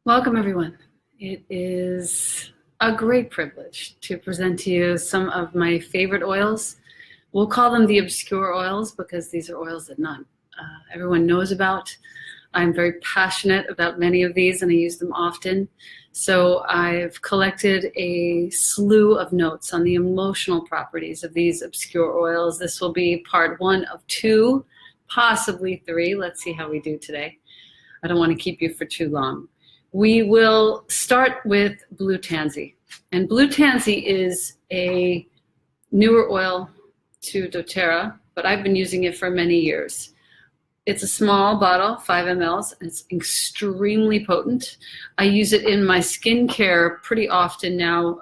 Welcome, everyone. It is a great privilege to present to you some of my favorite oils. We'll call them the obscure oils because these are oils that not everyone knows about. I'm very passionate about many of these and I use them often. So I've collected a slew of notes on the emotional properties of these obscure oils. This will be part 1 of 2, possibly 3. Let's see how we do today. I don't want to keep you for too long. We will start with blue tansy. And blue tansy is a newer oil to doTERRA, but I've been using it for many years. It's a small bottle, 5 mLs, and it's extremely potent. I use it in my skincare pretty often now,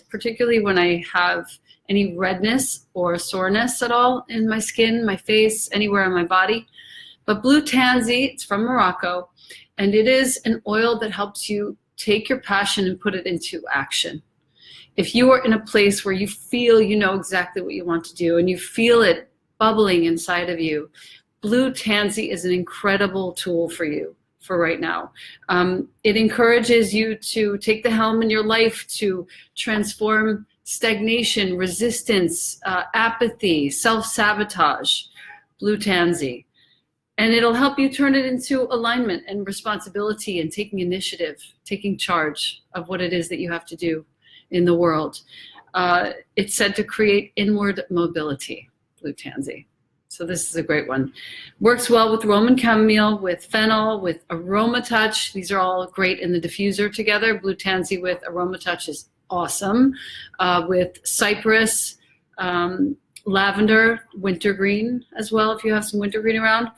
particularly when I have any redness or soreness at all in my skin, my face, anywhere on my body. But blue tansy, it's from Morocco, and it is an oil that helps you take your passion and put it into action. If you are in a place where you feel you know exactly what you want to do and you feel it bubbling inside of you, blue tansy is an incredible tool for you for right now. It encourages you to take the helm in your life to transform stagnation, resistance, apathy, self-sabotage, blue tansy. And it'll help you turn it into alignment and responsibility and taking initiative, taking charge of what it is that you have to do in the world. It's said to create inward mobility, blue tansy. So this is a great one. Works well with Roman chamomile, with fennel, with aroma touch. These are all great in the diffuser together. Blue tansy with aroma touch is awesome. With cypress, lavender, wintergreen as well, if you have some wintergreen around.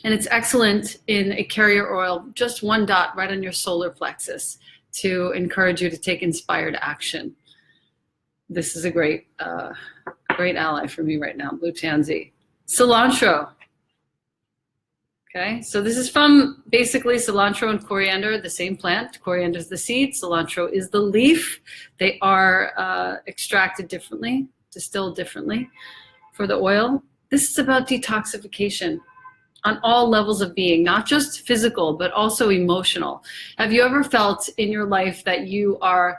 And it's excellent in a carrier oil, just 1 dot right on your solar plexus to encourage you to take inspired action. This is a great ally for me right now, blue tansy. Cilantro. Okay, so this is from basically cilantro and coriander, the same plant. Coriander is the seed, cilantro is the leaf. They are extracted differently, distilled differently for the oil. This is about detoxification on all levels of being, not just physical, but also emotional. Have you ever felt in your life that you are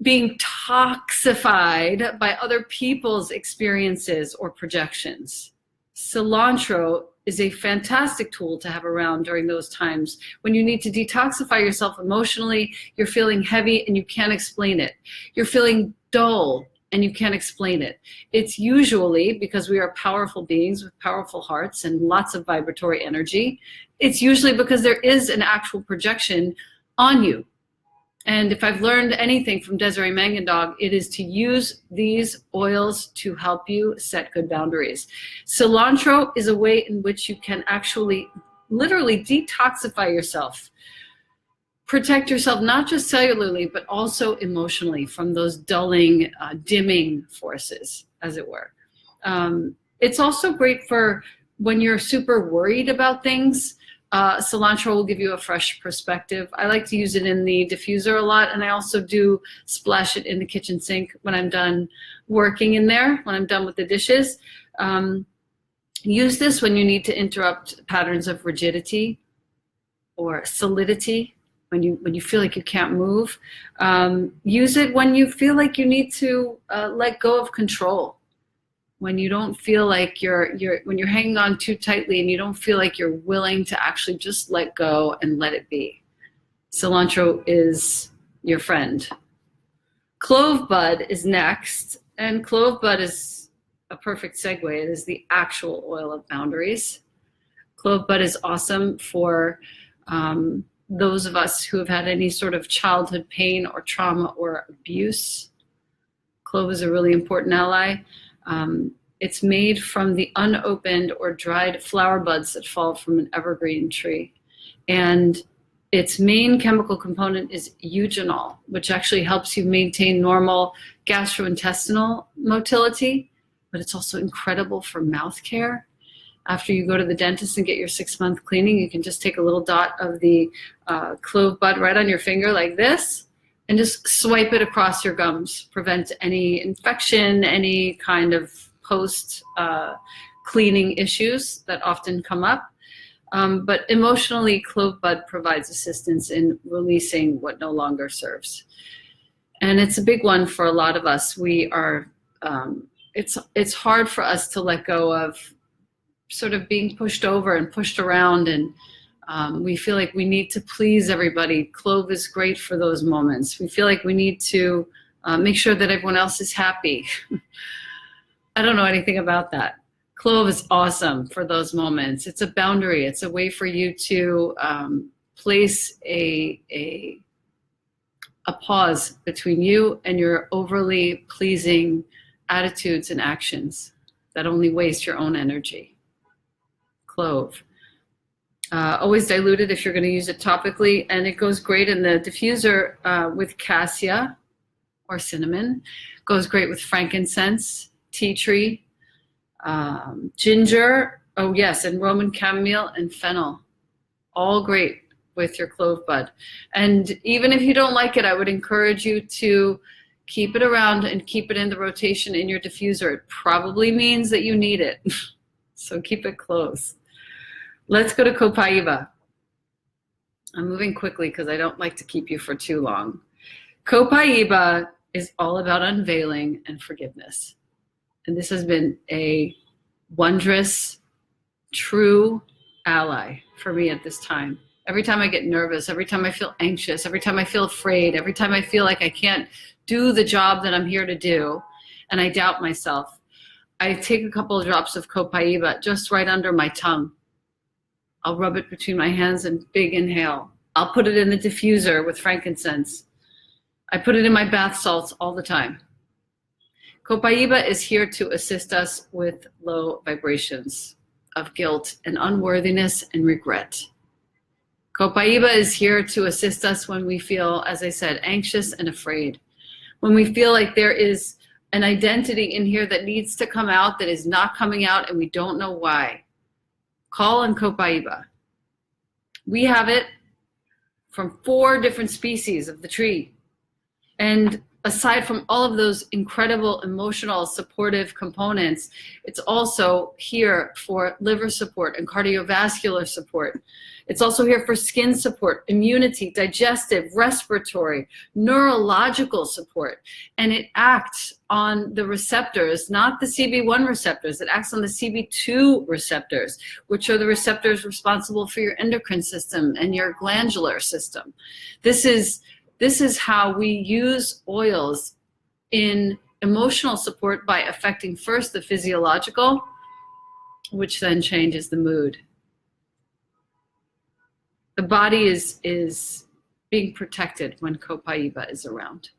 being toxified by other people's experiences or projections? Cilantro is a fantastic tool to have around during those times when you need to detoxify yourself emotionally, you're feeling heavy and you can't explain it. You're feeling dull and you can't explain it. It's usually because we are powerful beings with powerful hearts and lots of vibratory energy. It's usually because there is an actual projection on you. And if I've learned anything from Desiree Mangendog, it is to use these oils to help you set good boundaries. Cilantro is a way in which you can actually literally detoxify yourself. Protect yourself, not just cellularly, but also emotionally from those dulling, dimming forces, as it were. It's also great for when you're super worried about things. Cilantro will give you a fresh perspective. I like to use it in the diffuser a lot, and I also do splash it in the kitchen sink when I'm done working in there, when I'm done with the dishes. Use this when you need to interrupt patterns of rigidity or solidity. When you feel like you can't move. Use it when you feel like you need to let go of control. When you don't feel like when you're hanging on too tightly and you don't feel like you're willing to actually just let go and let it be. Cilantro is your friend. Clove bud is next, and clove bud is a perfect segue. It is the actual oil of boundaries. Clove bud is awesome for those of us who have had any sort of childhood pain or trauma or abuse. Clove is a really important ally. It's made from the unopened or dried flower buds that fall from an evergreen tree. And its main chemical component is eugenol, which actually helps you maintain normal gastrointestinal motility, but it's also incredible for mouth care. After you go to the dentist and get your 6-month cleaning, you can just take a little dot of the clove bud right on your finger like this and just swipe it across your gums. Prevent any infection, any kind of post cleaning issues that often come up. But emotionally, clove bud provides assistance in releasing what no longer serves. And it's a big one for a lot of us. We are, it's hard for us to let go of sort of being pushed over and pushed around, and we feel like we need to please everybody. Clove is great for those moments. We feel like we need to make sure that everyone else is happy. I don't know anything about that. Clove is awesome for those moments. It's a boundary. It's a way for you to place a pause between you and your overly pleasing attitudes and actions that only waste your own energy. Clove. Always dilute it if you're going to use it topically, and it goes great in the diffuser with cassia or cinnamon. Goes great with frankincense, tea tree, ginger, oh yes, and Roman chamomile and fennel. All great with your clove bud. And even if you don't like it, I would encourage you to keep it around and keep it in the rotation in your diffuser. It probably means that you need it. So keep it close. Let's go to Copaiba. I'm moving quickly because I don't like to keep you for too long. Copaiba is all about unveiling and forgiveness. And this has been a wondrous, true ally for me at this time. Every time I get nervous, every time I feel anxious, every time I feel afraid, every time I feel like I can't do the job that I'm here to do, and I doubt myself, I take a couple of drops of Copaiba just right under my tongue. I'll rub it between my hands and big inhale. I'll put it in the diffuser with frankincense. I put it in my bath salts all the time. Copaiba is here to assist us with low vibrations of guilt and unworthiness and regret. Copaiba is here to assist us when we feel, as I said, anxious and afraid. When we feel like there is an identity in here that needs to come out that is not coming out and we don't know why. Call on Copaiba. We have it from 4 different species of the tree. And aside from all of those incredible emotional supportive components, it's also here for liver support and cardiovascular support. It's also here for skin support, immunity, digestive, respiratory, neurological support. And it acts on the receptors, not the CB1 receptors. It acts on the CB2 receptors, which are the receptors responsible for your endocrine system and your glandular system. This is how we use oils in emotional support by affecting first the physiological, which then changes the mood. The body is being protected when Copaiba is around.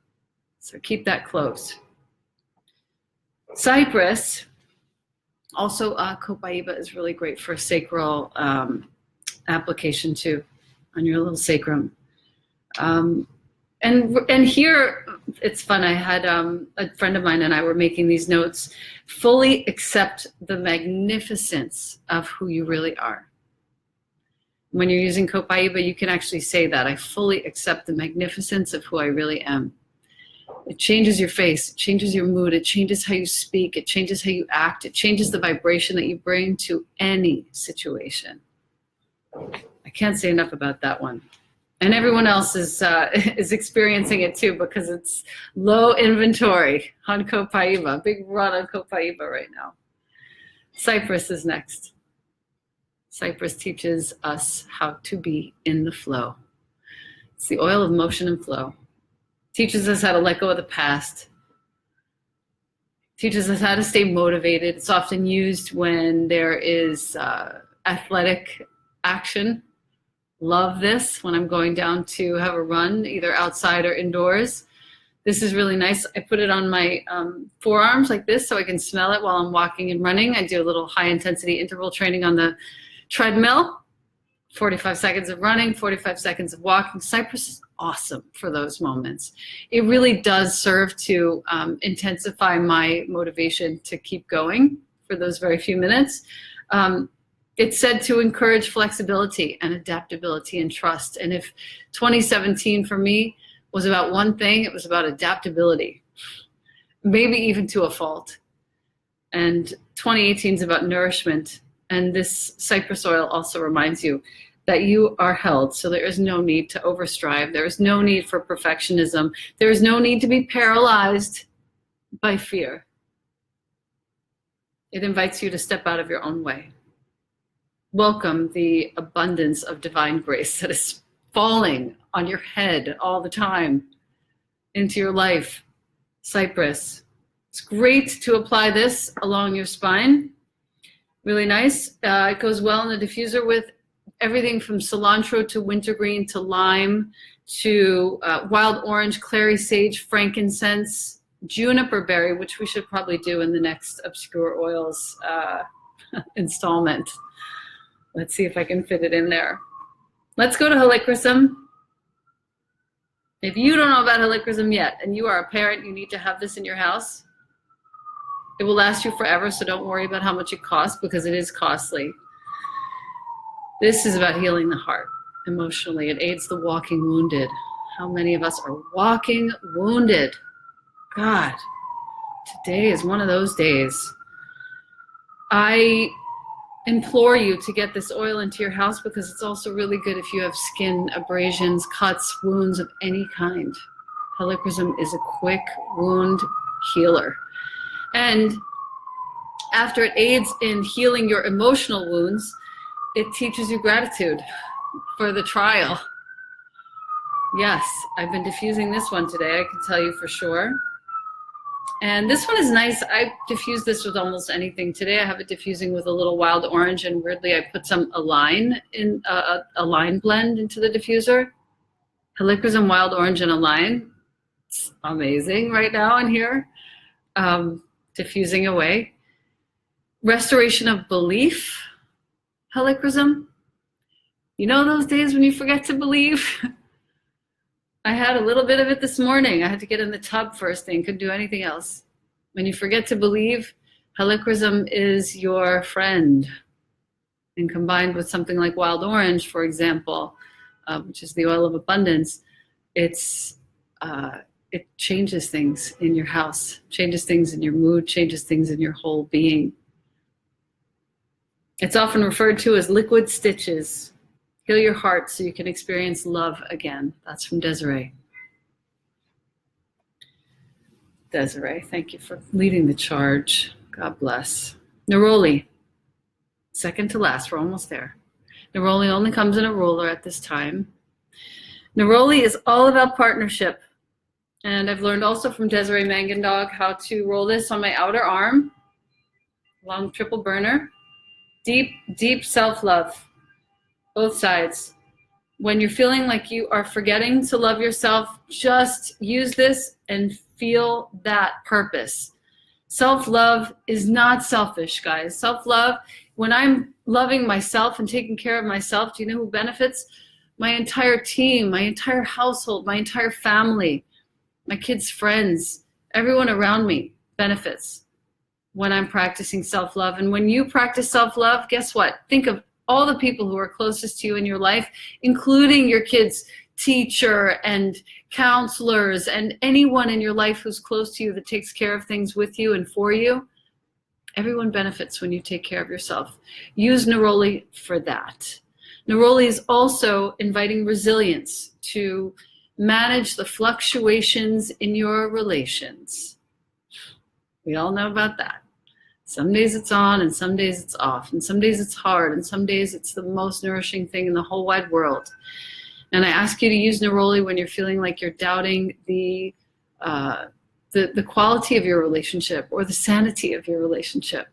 So keep that close. Cypress, also Copaiba is really great for sacral application too, on your little sacrum. And here, it's fun. I had a friend of mine and I were making these notes. Fully accept the magnificence of who you really are. When you're using Copaiba, you can actually say that. I fully accept the magnificence of who I really am. It changes your face. It changes your mood. It changes how you speak. It changes how you act. It changes the vibration that you bring to any situation. I can't say enough about that one. And everyone else is experiencing it too, because it's low inventory on Copaiba. Big run on Copaiba right now. Cypress is next. Cypress teaches us how to be in the flow. It's the oil of motion and flow. Teaches us how to let go of the past. Teaches us how to stay motivated. It's often used when there is athletic action. Love this when I'm going down to have a run, either outside or indoors. This is really nice. I put it on my forearms like this so I can smell it while I'm walking and running. I do a little high intensity interval training on the treadmill. 45 seconds of running, 45 seconds of walking. Cypress is awesome for those moments. It really does serve to intensify my motivation to keep going for those very few minutes. It's said to encourage flexibility and adaptability and trust. And if 2017 for me was about one thing, it was about adaptability, maybe even to a fault. And 2018 is about nourishment And this cypress oil also reminds you that you are held, so there is no need to overstrive. There is no need for perfectionism. There is no need to be paralyzed by fear. It invites you to step out of your own way. Welcome the abundance of divine grace that is falling on your head all the time into your life. Cypress. It's great to apply this along your spine. Really nice. It goes well in the diffuser with everything from cilantro to wintergreen to lime to wild orange, clary sage, frankincense, juniper berry, which we should probably do in the next Obscure Oils installment. Let's see if I can fit it in there. Let's go to Helichrysum. If you don't know about Helichrysum yet, and you are a parent, you need to have this in your house. It will last you forever, so don't worry about how much it costs, because it is costly. This is about healing the heart emotionally. It aids the walking wounded. How many of us are walking wounded? God, today is one of those days. I implore you to get this oil into your house, because it's also really good if you have skin abrasions, cuts, wounds of any kind. Helichrysum is a quick wound healer. And after it aids in healing your emotional wounds, it teaches you gratitude for the trial. Yes, I've been diffusing this one today, I can tell you for sure. And this one is nice. I diffuse this with almost anything. Today I have it diffusing with a little wild orange, and weirdly I put some align in a line blend into the diffuser. Helichrysum, wild orange, and align. It's amazing right now in here. Diffusing away. Restoration of belief. Helichrysum. You know those days when you forget to believe? I had a little bit of it this morning. I had to get in the tub first thing, couldn't do anything else. When you forget to believe, Helichrysum is your friend. And combined with something like wild orange, for example, which is the oil of abundance, it changes things in your house, changes things in your mood, changes things in your whole being. It's often referred to as liquid stitches. Heal your heart so you can experience love again. That's from Desiree. Desiree, thank you for leading the charge. God bless. Neroli, second to last. We're almost there. Neroli only comes in a roller at this time. Neroli is all about partnership. And I've learned also from Desiree Mangendog how to roll this on my outer arm, long triple burner. Deep, deep self-love, both sides. When you're feeling like you are forgetting to love yourself, just use this and feel that purpose. Self-love is not selfish, guys. Self-love, when I'm loving myself and taking care of myself, do you know who benefits? My entire team, my entire household, my entire family, my kids' friends, everyone around me benefits when I'm practicing self-love. And when you practice self-love, guess what? Think of all the people who are closest to you in your life, including your kids' teacher and counselors and anyone in your life who's close to you that takes care of things with you and for you. Everyone benefits when you take care of yourself. Use Neroli for that. Neroli is also inviting resilience to manage the fluctuations in your relations. We all know about that. Some days it's on and some days it's off, and some days it's hard, and some days it's the most nourishing thing in the whole wide world. And I ask you to use Neroli when you're feeling like you're doubting the quality of your relationship or the sanity of your relationship.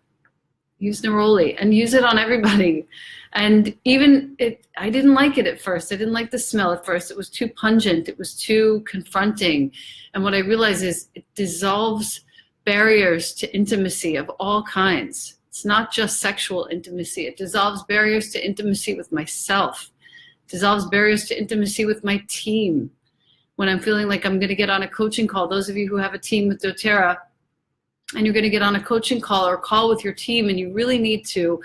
Use Neroli and use it on everybody. And I didn't like it at first. I didn't like the smell at first. It was too pungent. It was too confronting. And what I realized is it dissolves barriers to intimacy of all kinds. It's not just sexual intimacy. It dissolves barriers to intimacy with myself. It dissolves barriers to intimacy with my team. When I'm feeling like I'm going to get on a coaching call, those of you who have a team with doTERRA, and you're going to get on a coaching call or a call with your team, and you really need to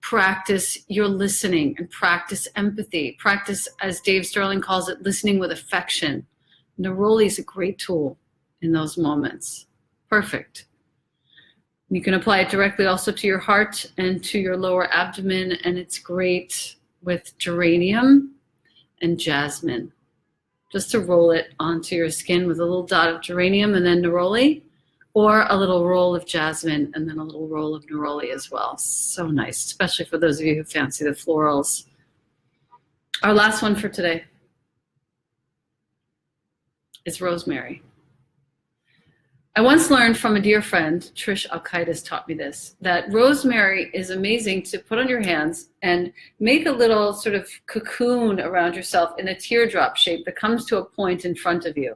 practice your listening and practice empathy. Practice, as Dave Sterling calls it, listening with affection. Neroli is a great tool in those moments. Perfect. You can apply it directly also to your heart and to your lower abdomen, and it's great with geranium and jasmine. Just to roll it onto your skin with a little dot of geranium and then neroli, or a little roll of jasmine and then a little roll of neroli as well. So nice, especially for those of you who fancy the florals. Our last one for today is rosemary. I once learned from a dear friend, Trish Alkaitis taught me this, that rosemary is amazing to put on your hands and make a little sort of cocoon around yourself in a teardrop shape that comes to a point in front of you.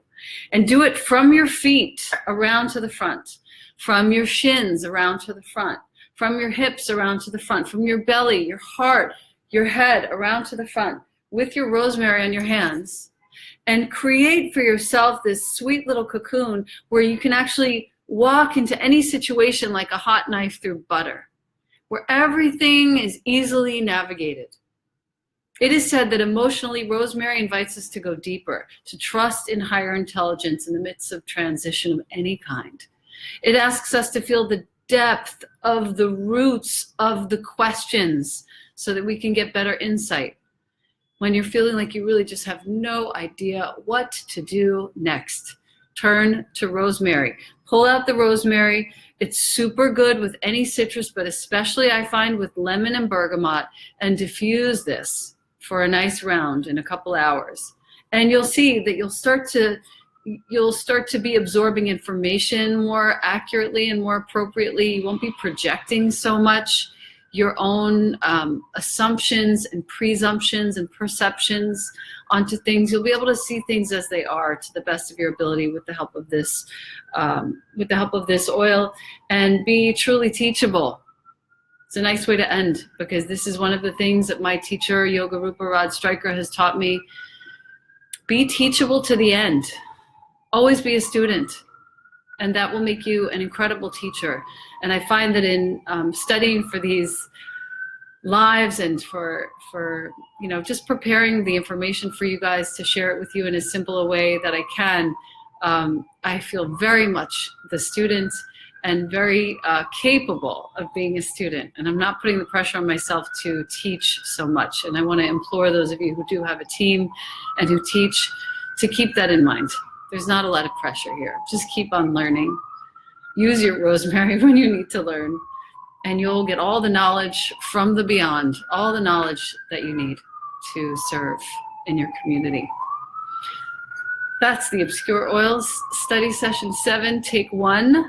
And do it from your feet around to the front, from your shins around to the front, from your hips around to the front, from your belly, your heart, your head around to the front, with your rosemary on your hands. And create for yourself this sweet little cocoon where you can actually walk into any situation like a hot knife through butter, where everything is easily navigated. It is said that emotionally, rosemary invites us to go deeper, to trust in higher intelligence in the midst of transition of any kind. It asks us to feel the depth of the roots of the questions so that we can get better insight. When you're feeling like you really just have no idea what to do next, turn to rosemary. Pull out the rosemary. It's super good with any citrus, but especially I find with lemon and bergamot, and diffuse this for a nice round in a couple hours. And you'll see that you'll start to be absorbing information more accurately and more appropriately. You won't be projecting so much your own assumptions and presumptions and perceptions onto things. You'll be able to see things as they are to the best of your ability with the help of this oil, and be truly teachable. It's a nice way to end, because this is one of the things that my teacher, Yoga Rupa Rod Stryker, has taught me. Be teachable to the end. Always be a student. And that will make you an incredible teacher. And I find that in studying for these lives and for just preparing the information for you guys to share it with you in as simple a way that I can, I feel very much the student and very capable of being a student. And I'm not putting the pressure on myself to teach so much. And I want to implore those of you who do have a team and who teach to keep that in mind. There's not a lot of pressure here. Just keep on learning. Use your rosemary when you need to learn, and you'll get all the knowledge from the beyond, all the knowledge that you need to serve in your community. That's the Obscure Oils Study Session 7, Take 1.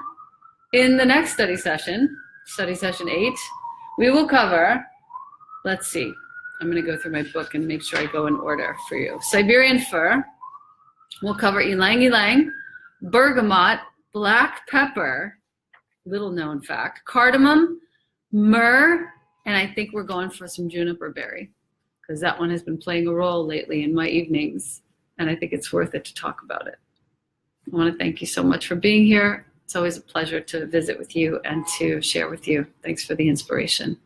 In the next study session 8, we will cover, let's see, I'm going to go through my book and make sure I go in order for you. Siberian fir. We'll cover ylang ylang, bergamot, black pepper, little known fact, cardamom, myrrh, and I think we're going for some juniper berry, because that one has been playing a role lately in my evenings, and I think it's worth it to talk about it. I want to thank you so much for being here. It's always a pleasure to visit with you and to share with you. Thanks for the inspiration.